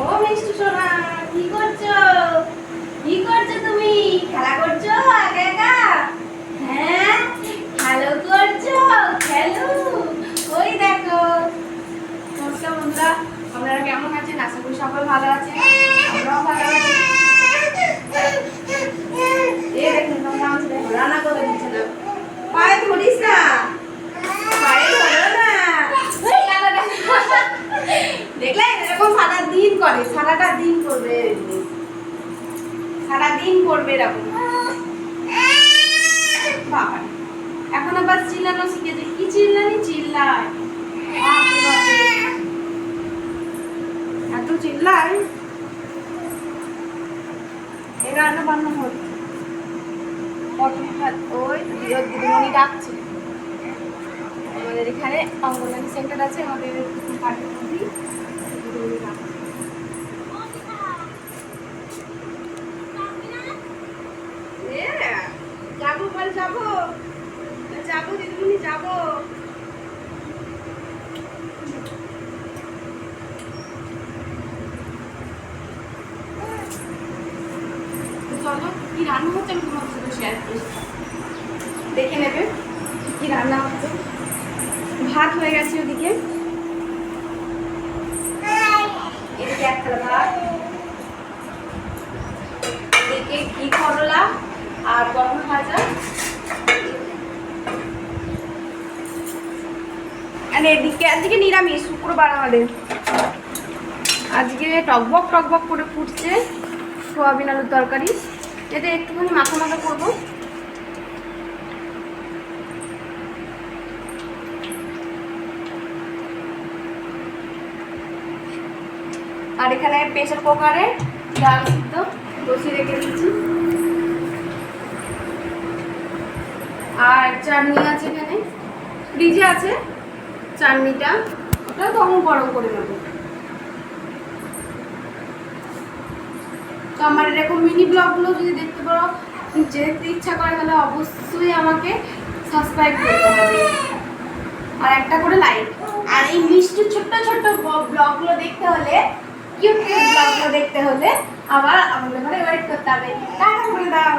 ও মিষ্টি সোনা, কি করছো? কি করছো তুমি? খেলা করছো একা একা? হ্যাঁ, খেলো করছো? খেলো। ওই দেখো। নমস্কার বন্ধুরা, আপনারা কেমন আছেন? আশা করি সকল ভালো আছেন, আমরাও ভালো আছি। এই দেখুন তোমরা আমাকে দেখো, রান্না করে দিচ্ছে না। পায়ে ধরিস না, পায়ে ধরো না। ওই গেল না। দেখলে এরকম সারা দিন করে, সারাটা দিন করবে, সারা দিন করবে এরকম। বাবা এখন আবার চিল্লানো শিখেছে। কি চিল্লানি চিল্লায়, বাপরে বাপরে, এত চিল্লায়। এই রান্না বান্না হচ্ছে, ওই দিদিমণি ডাকছে। আমাদের এখানে অঙ্গনওয়াড়ি সেন্টার আছে, আমাদের পাড়ার মধ্যেই দিদিমণি ডাকছে। যাবো বল, যাবো যাবো দিদিমণি, যাবো। চলো, কি রান্না হচ্ছে আমি তোমার সাথে শেয়ার করি, দেখে নেবে কি রান্না হচ্ছে। ভাত হয়ে গেছে ওদিকে, এদিকে এক থালা ভাত, এদিকে ঘি করলা আর পটল ভাজা, আর এদিকে আজকে নিরামিষ, শুক্রবার আমাদের। আজকে টকবক টকবক করে ফুটছে সোয়াবিন আলুর তরকারি, এতে একটুখানি মাখা মাখা করবো। আর এখানে প্রেসার কুকারে ডাল সিদ্ধ বসিয়ে রেখে দিচ্ছি, আর চাটনি আছে এখানে, ফ্রিজে আছে চাটনিটা, ওটা তখন গরম করে নেবো। তো আমার এরকম মিনি ব্লগগুলো যদি দেখতে পারো, যেতে ইচ্ছা করে, তাহলে অবশ্যই আমাকে সাবস্ক্রাইব করতে হবে আর একটা করে লাইক। আর এই মিষ্টি ছোট্ট ছোট্ট ব্লগগুলো দেখতে হলে, কিউট কিউট ব্লগগুলো দেখতে হলে আবার আমাদের ঘরে ওয়েট করতে হবে। টাটা বলে দাও।